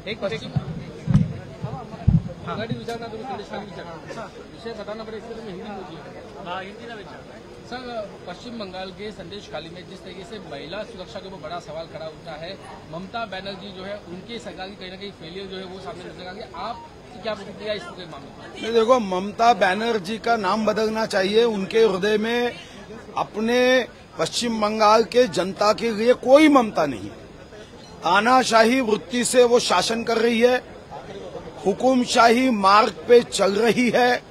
एक आघाडी विचारना तुम्ही थोड़ी सारी विचार विषय बताना पड़ेगा, इसलिए तुम्हें हिंदी में हिंदी ना विचार। सर, पश्चिम बंगाल के संदेश खाली में जिस तरीके से महिला सुरक्षा के ऊपर बड़ा सवाल खड़ा होता है, ममता बनर्जी जो है उनकी सरकार की कहीं ना कहीं फेलियर जो है वो सामने नजर आ गया, आप क्या प्रतिक्रिया इस पूरे मामले में? देखो, ममता बनर्जी का नाम बदलना चाहिए। उनके हृदय में अपने पश्चिम बंगाल के जनता के लिए कोई ममता नहीं। तानाशाही वृत्ति से वो शासन कर रही है, हुकुमशाही मार्ग पे चल रही है।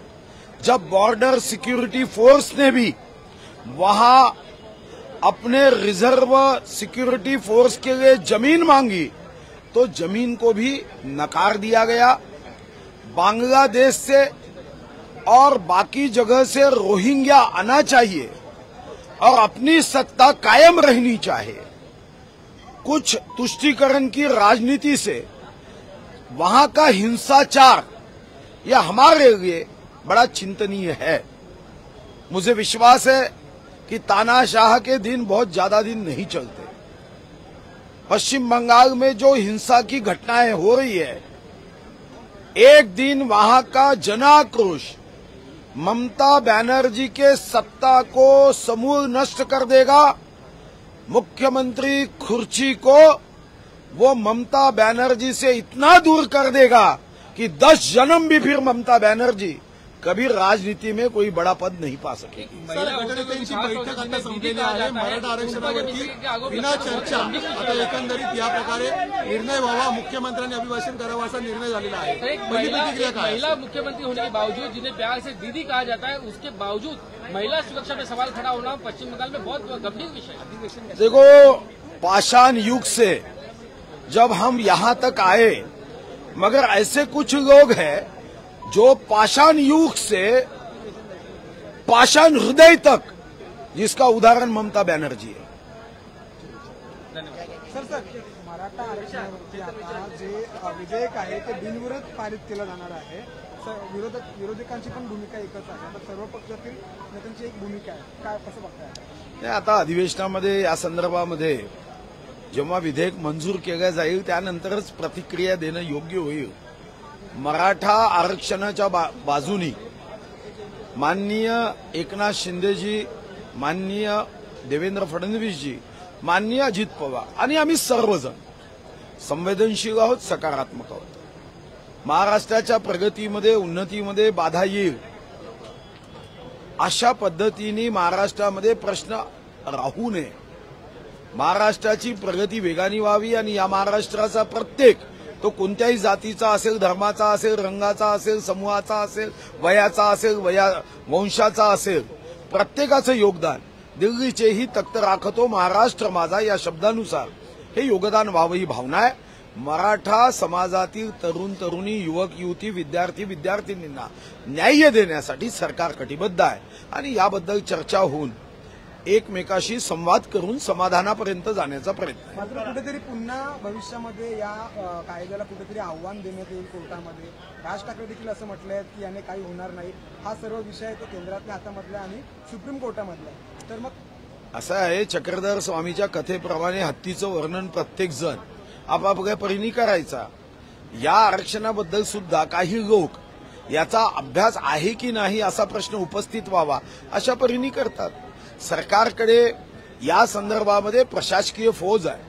जब बॉर्डर सिक्योरिटी फोर्स ने भी वहां अपने रिजर्व सिक्योरिटी फोर्स के लिए जमीन मांगी तो जमीन को भी नकार दिया गया। बांग्लादेश से और बाकी जगह से रोहिंग्या आना चाहिए और अपनी सत्ता कायम रहनी चाहिए। कुछ तुष्टीकरण की राजनीति से वहां का हिंसाचार यह हमारे लिए बड़ा चिंतनीय है। मुझे विश्वास है कि तानाशाह के दिन बहुत ज्यादा दिन नहीं चलते। पश्चिम बंगाल में जो हिंसा की घटनाएं हो रही है, एक दिन वहां का जनाक्रोश ममता बनर्जी के सत्ता को समूल नष्ट कर देगा। मुख्यमंत्री कुर्सी को वो ममता बनर्जी से इतना दूर कर देगा कि 10 जन्म भी फिर ममता बनर्जी कभी राजनीति में कोई बड़ा पद नहीं पा सकेगी। घटनेची बैठक आता संपलेली आहे। मराठा आरक्षणावरती विना चर्चा आता एकंदरीत या प्रकारे निर्णय व्हावा, मुख्यमंत्र्यांनी अभिभाषण करावं असा निर्णय झालेला आहे। महिला मुख्यमंत्री होने के बावजूद, जिन्हें प्यार से दीदी कहा जाता है, उसके बावजूद महिला सुरक्षा पे सवाल खड़ा होना पश्चिम बंगाल में बहुत गंभीर विषय है। देखो, पाषाण युग से जब हम यहां तक आए, मगर ऐसे कुछ लोग हैं जो पाषाण युग से पाषाण हृदय तक, जिसका उदाहरण ममता बनर्जी है। सर, मराठा आरक्षणावरती आता जे विधेयक आहे ते बिनविरोध पारित केलं जाणार आहे। विरोधकांची पण भूमिका एकच आहे। आता सर्व पक्षातील नेत्यांची एक भूमिका आहे, काय कसं बघताय? आता अधिवेशनामध्ये या संदर्भामध्ये जेव्हा विधेयक मंजूर केलं जाईल त्यानंतरच प्रतिक्रिया देणं योग्य होईल। मराठा आरक्षणाच्या बाजूनी माननीय एकनाथ शिंदेजी, माननीय देवेंद्र फडणवीसजी, माननीय अजित पवार आणि आम्ही सर्वजण संवेदनशील आहोत, सकारात्मक आहोत। महाराष्ट्राच्या प्रगतीमध्ये, उन्नतीमध्ये बाधा येईल अशा पद्धतीने महाराष्ट्रामध्ये प्रश्न राहू नये। महाराष्ट्राची प्रगती वेगाने व्हावी आणि या महाराष्ट्राचा प्रत्येक, तो कोणत्याही जातीचा असेल, धर्माचा असेल, रंगाचा असेल, समूहाचा असेल, वयाचा असेल, वंशाचा असेल, प्रत्येकाचं योगदान दिल्लीचेही तख्त राखतो महाराष्ट्र माझा या शब्दानुसार हे योगदान व्हावं ही भावना आहे। मराठा समाजातील तरुण तरुणी, युवक युवती, विद्यार्थी विद्यार्थिनींना न्याय देण्यासाठी सरकार कटिबद्ध आहे आणि याबद्दल चर्चा होऊन एकमेकाशी संवाद करून समाधानापर्यंत जाण्याचा प्रयत्न आहे। मात्र कुठेतरी पुन्हा भविष्यामध्ये या कायद्याला कुठेतरी आव्हान देण्यात येईल कोर्टामध्ये। राज ठाकरे देखील असं म्हटलंय की याने काही होणार नाही। हा सर्व विषय तो केंद्रातल्या हातामधला आणि सुप्रीम कोर्टामधला आहे। तर मग असं आहे, चक्रधर स्वामीच्या कथेप्रमाणे हत्तीचं वर्णन प्रत्येक जण आपापल्या परीने करायचा। या आरक्षणाबद्दल सुद्धा काही लोक याचा अभ्यास आहे की नाही असा प्रश्न उपस्थित व्हावा अशा परीने करतात। सरकारकडे या संदर्भामध्ये प्रशासकीय फौज आहे,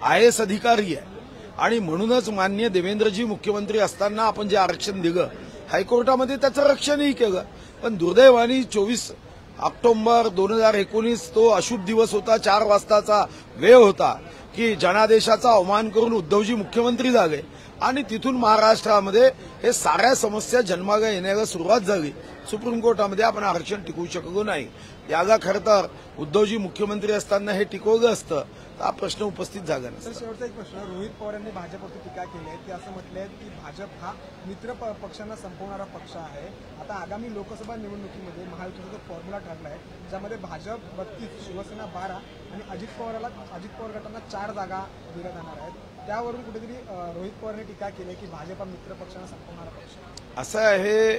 IAS अधिकारी आहे आणि म्हणूनच माननीय देवेंद्रजी मुख्यमंत्री असताना आपण जे आरक्षण दिलं, हायकोर्टामध्ये त्याचं रक्षणही केलं। पण दुर्दैवाने 24 ऑक्टोबर 2019 तो अशुभ दिवस होता, 4 वाजताचा वेळ होता की जनादेशाचा अवमान करून उद्धवजी मुख्यमंत्री झाले आणि तिथून महाराष्ट्रामध्ये हे साऱ्या समस्या जन्माला येण्याला सुरुवात झाली। सुप्रीम कोर्टामध्ये आपण आरक्षण टिकवू शकलो नाही। याला खरं तर उद्धवजी मुख्यमंत्री असताना हे टिकवलं असतं तर हा प्रश्न उपस्थित झाला नसता। शेवटचा एक प्रश्न, रोहित पवार यांनी भाजपवरती टीका केली आहे। ते असं म्हटलंय की भाजप हा मित्र पक्षांना संपवणारा पक्ष आहे। आता आगामी लोकसभा निवडणुकीमध्ये महायुतीचा फॉर्म्युला ठरला आहे, ज्यामध्ये भाजप 32, शिवसेना 12 आणि अजित पवार गटांना 4 जागा दिल्या जाणार आहेत। त्यावरून कुठेतरी रोहित पवारांनी टीका केली की भाजप हा मित्र पक्षांना संपवणारा पक्ष असं आहे।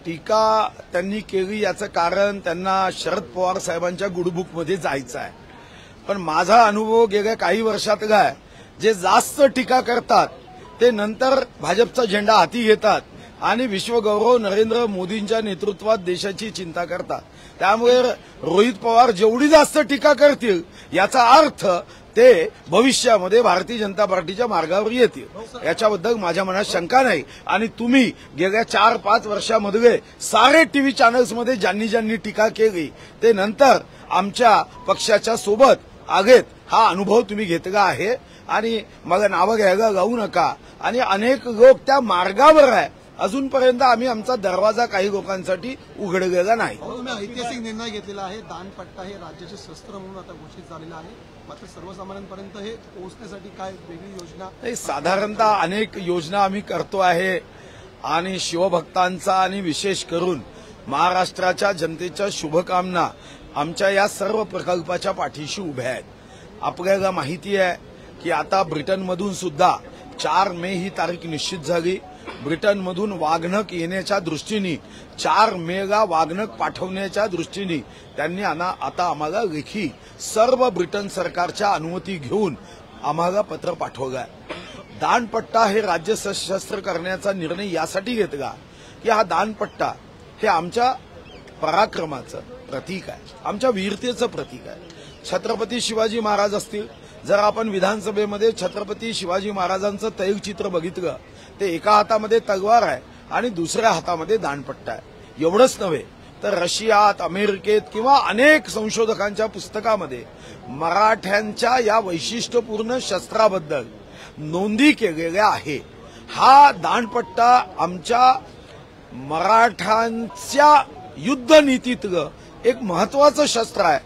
टीका त्यांनी केली याचं कारण त्यांना शरद पवार साहेबांच्या गुडबुकमध्ये जायचं आहे पण माझा अनुभव गेल्या काही वर्षातला आहे, जे जास्त टीका करतात ते नंतर भाजपचा झेंडा हाती घेतात आणि विश्वगौरव नरेंद्र मोदींच्या नेतृत्वात देशाची चिंता करतात. त्यामुळे रोहित पवार जेवढी जास्त टीका करतील याचा अर्थ ते भविष्यामध्ये भारतीय जनता पार्टीच्या मार्गावर येतील, याच्याबद्दल माझ्या मनात शंका नाही. आणि तुम्ही गेल्या 4-5 वर्षामध्ये सारे टीव्ही चॅनल्समध्ये ज्यांनी टीका केली ते नंतर आमच्या पक्षाच्या सोबत आगेत, हा अनुभव तुम्ही घेतला आहे. आणि मग नावं घ्यायला जाऊ नका. आणि अनेक लोक त्या मार्गावर आहे. अजूनपर्यंत आम्ही आमचा दरवाजा काही लोकांसाठी उघडलेला नाही. तुम्ही ऐतिहासिक निर्णय घेतलेला आहे. दानपट्टा हे राज्याचे शस्त्र म्हणून आता घोषित झालेलं आहे. मात्र सर्वसामान्यांपर्यंत हे पोहोचण्यासाठी काय वेगळी योजना? साधारणतः अनेक योजना आम्ही करतो आहे आणि शिवभक्तांचा आणि विशेष करून महाराष्ट्राच्या जनतेच्या शुभकामना आमच्या या सर्व प्रकल्पाच्या पाठीशी उभ्या आहेत. आपल्याला माहिती आहे की आता ब्रिटनमधून सुद्धा 4 मे ही तारीख निश्चित झाली. ब्रिटनमधून वाघनक येण्याच्या दृष्टीने 4 मेला वाघनक पाठवण्याच्या दृष्टीने त्यांनी आता आम्हाला लेखी सर्व ब्रिटन सरकारच्या अनुमती घेऊन आम्हाला पत्र पाठवलं आहे. दानपट्टा हे राज्य सशस्त्र करण्याचा निर्णय यासाठी घेतला की हा दानपट्टा हे आमच्या पराक्रमाचं प्रतीक आहे, आमच्या वीरतेचं प्रतीक आहे. छत्रपती शिवाजी महाराज असतील, जर आपण विधानसभेमध्ये छत्रपती शिवाजी महाराजांचं तैलचित्र बघितलं ते एका हातामध्ये तलवार आहे आणि दुसऱ्या हातामध्ये दानपट्टा आहे. एवढंच नव्हे तर रशियात, अमेरिकेत किंवा अनेक संशोधकांच्या पुस्तकामध्ये मराठ्यांच्या या वैशिष्ट्यपूर्ण शस्त्राबद्दल नोंदी केलेल्या आहे. हा दानपट्टा आमच्या मराठ्यांच्या युद्धनीतीतलं एक महत्वाचं शस्त्र आहे,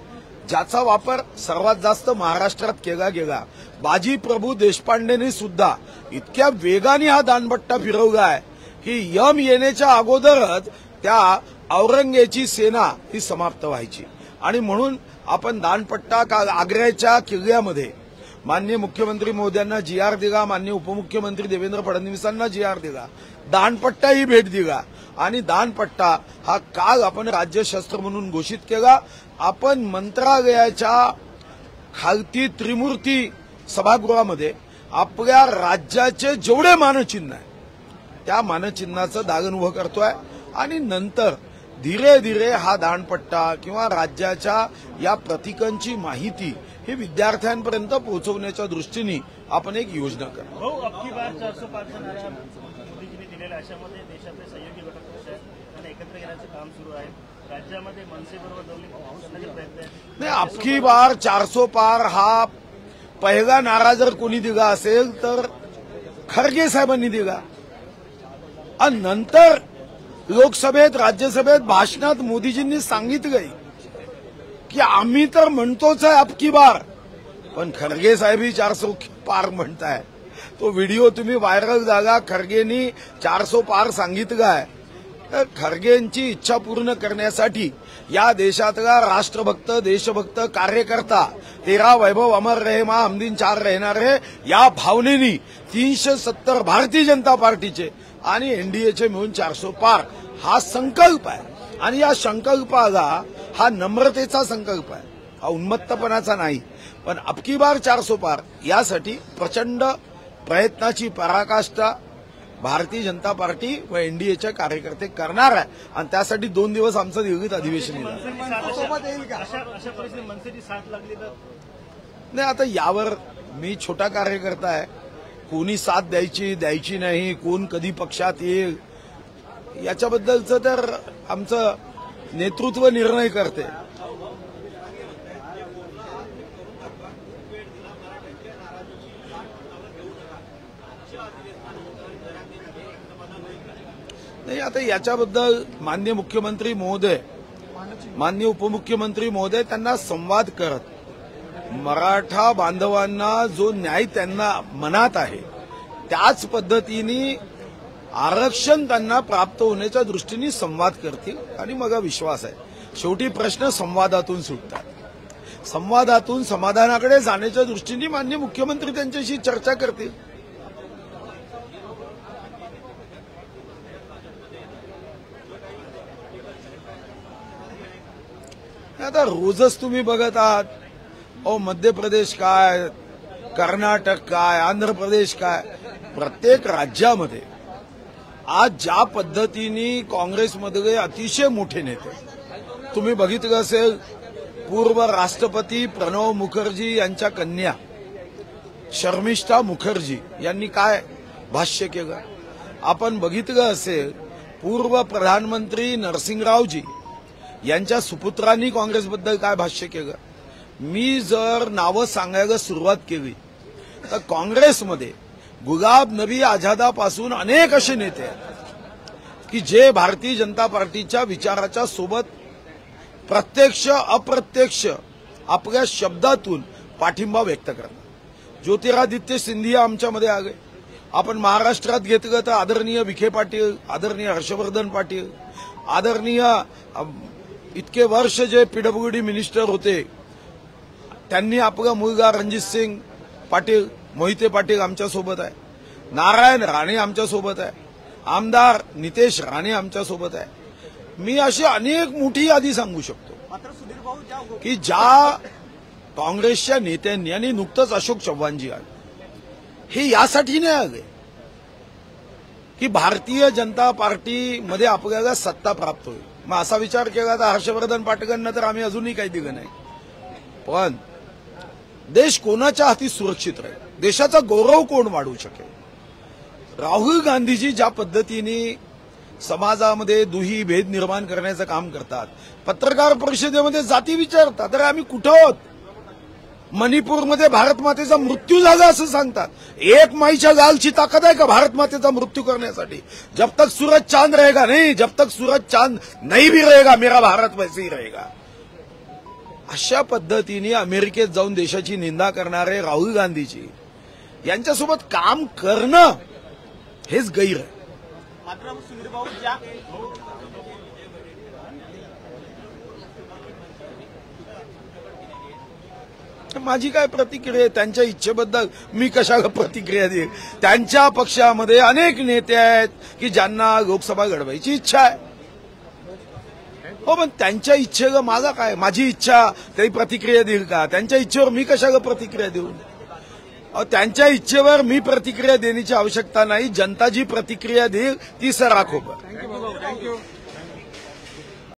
ज्याचा वापर सर्वात जास्त महाराष्ट्रात केला गेला. बाजी प्रभू देशपांडेने सुद्धा इतक्या वेगाने हा दानपट्टा फिरवला आहे की यम येण्याच्या अगोदरच त्या औरंगजेबाची सेना ही समाप्त व्हायची. आणि म्हणून आपण दानपट्टा आग्र्याच्या किल्ल्यामध्ये माननीय मुख्यमंत्री महोदयांना GR दिला, माननीय उपमुख्यमंत्री देवेंद्र फडणवीसांना GR दिला, दानपट्टाही भेट दिला. आणि दानपट्टा हा काल आपण राज्यशस्त्र म्हणून घोषित केला. आपण मंत्रालयाच्या खालती त्रिमूर्ती सभागृहामध्ये आपल्या राज्याचे जेवढे मानचिन्ह आहे त्या मानचिन्हाचं दालन उभं करतोय. आणि नंतर धीरे धीरे हा दानपट्टा किंवा राज्याच्या या प्रतीकांची माहिती ही विद्यार्थ्यांपर्यंत पोहोचवण्याच्या दृष्टीने आपण एक योजना करतो. अबकी बार 405 मोदीजींनी दिलेल्या अशामध्ये देशातले सहयोगी घटक पक्ष आहेत आणि एकत्र येण्याचे काम सुरू आहे. राज्यामध्ये मनसेबरोबर करण्याचे प्रयत्न आहेत. नाही, अबकी बार 400 पार हा पहिला नारा जर कोणी दिला असेल तर खरगे साहेबांनी दिला. आणि नंतर लोकसभेत, राज्यसभेत भाषणात मोदीजींनी सांगितलंय की आम्ही तर म्हणतोच आहे अबकी बार, पण खरगे साहेबही 400 पार म्हणताय. तो व्हिडिओ तुम्ही व्हायरल झाला. खरगेंनी 400 पार सांगितलं आहे. तर खरगेंची इच्छा पूर्ण करण्यासाठी या देशातला राष्ट्रभक्त, देशभक्त कार्यकर्ता, तेरा वैभव अमर रहे मा हम दिन 4 रहणार है या भावनेनी 370 भारतीय जनता पार्टीचे आणि एनडीएचे मिळून 400 पार हा संकल्प आहे. आणि या संकल्पाला हा नम्रतेचा संकल्प आहे, हा उन्मत्तपणाचा नाही. पण अबकी बार 400 पार यासाठी प्रचंड प्रयत्नाची पराकाष्ठा भारतीय जनता पार्टी व एनडीएचे कार्यकर्ते करणार आहे. आणि त्यासाठी 2 दिवस आमचं दिल्लीत अधिवेशन येईल. अशा परिस्थितीत मनसेची साथ लागली तर नाही, आता यावर मी छोटा कार्यकर्ता आहे. कोणी साथ द्यायची नाही, कोण कधी पक्षात येईल याच्याबद्दलचं तर आमचं नेतृत्व निर्णय करते. नाही, आता याच्याबद्दल माननीय मुख्यमंत्री महोदय, माननीय उपमुख्यमंत्री महोदय त्यांना संवाद करत मराठा बांधवांना जो न्याय त्यांना मनात आहे त्याच पद्धतीने आरक्षण त्यांना प्राप्त होण्याच्या दृष्टीने संवाद करतील. आणि मग विश्वास आहे शेवटी प्रश्न संवादातून सुटतात. संवादातून समाधानाकडे जाण्याच्या दृष्टीने माननीय मुख्यमंत्री त्यांच्याशी चर्चा करतील. आता रोजच तुम्ही बघत आहात मध्य प्रदेश काय, कर्नाटक काय, आंध्र प्रदेश काय, प्रत्येक राज्यामध्ये आज ज्या पद्धतीने काँग्रेसमधले अतिशय मोठे नेते, तुम्ही बघितलं असेल पूर्व राष्ट्रपती प्रणव मुखर्जी यांच्या कन्या शर्मिष्ठा मुखर्जी यांनी काय भाष्य केलं. आपण बघितलं असेल पूर्व प्रधानमंत्री नरसिंहरावजी यांच्या सुपुत्रांनी काँग्रेसबद्दल काय भाष्य केलं. मी जर नावं सांगायला सुरुवात केली तर काँग्रेसमध्ये गुलाब नबी आझादापासून अनेक असे नेते आहेत की जे भारतीय जनता पार्टीच्या विचाराच्या सोबत प्रत्यक्ष अप्रत्यक्ष आपल्या शब्दातून पाठिंबा व्यक्त करतात. ज्योतिरादित्य सिंधिया आमच्यामध्ये आले. आपण महाराष्ट्रात घेतलं तर आदरणीय विखे पाटील, आदरणीय हर्षवर्धन पाटील, आदरणीय इतके वर्ष जे पीडब्ल्यूडी मिनिस्टर होते त्यांनी आपला मुलगा रणजित सिंग पाटील, मोहिते पाटील आमच्यासोबत आहे. नारायण राणे आमच्यासोबत आहे. आमदार नितेश राणे आमच्यासोबत आहे. मी अशी अनेक मोठी यादी सांगू शकतो की ज्या काँग्रेसच्या नेत्यांनी, आणि नुकतंच अशोक चव्हाणजी आले, हे यासाठी नाही आले की भारतीय जनता पार्टीमध्ये आपल्याला सत्ता प्राप्त होईल. मग असा विचार केला तर हर्षवर्धन पाटलांना तर आम्ही अजूनही काही दिलं नाही. पण देश कोणाच्या हाती सुरक्षित राहील, देशाचा गौरव कोण वाढवू शकेल. राहुल गांधीजी ज्या पद्धतीने समाजामध्ये दुही भेद निर्माण करण्याचं काम करतात, पत्रकार परिषदेमध्ये जाती विचारतात, अरे आम्ही कुठं आहोत. मणिपूरमध्ये भारत मातेचा मृत्यू झाला असं सांगतात. एक माईच्या गालची ताकद आहे का भारत मातेचा मृत्यू करण्यासाठी. जब तक सूरज चांद रहेगा नहीं, जब तक सूरज चांद नहीं भी रहेगा मेरा भारत वैसे ही रहेगा. अशा पद्धतीने अमेरिकेत जाऊन देशाची निंदा करणारे राहुल गांधीजी यांच्यासोबत काम करणं हेच गैर आहे. मात्र सुधीर भाऊ, ज्या माझी काय प्रतिक्रिया आहे त्यांच्या इच्छेबद्दल, मी कशाला प्रतिक्रिया देईन. त्यांच्या पक्षामध्ये अनेक नेते आहेत की ज्यांना लोकसभा लढवायची इच्छा आहे. हो, पण त्यांच्या इच्छेला माझा काय, माझी इच्छा तरी प्रतिक्रिया देईल का. त्यांच्या इच्छेवर मी कशाला प्रतिक्रिया देऊ. त्यांच्या इच्छेवर मी प्रतिक्रिया देण्याची आवश्यकता नाही. जनता जी प्रतिक्रिया देईल ती सराखोबर. थँक्यू.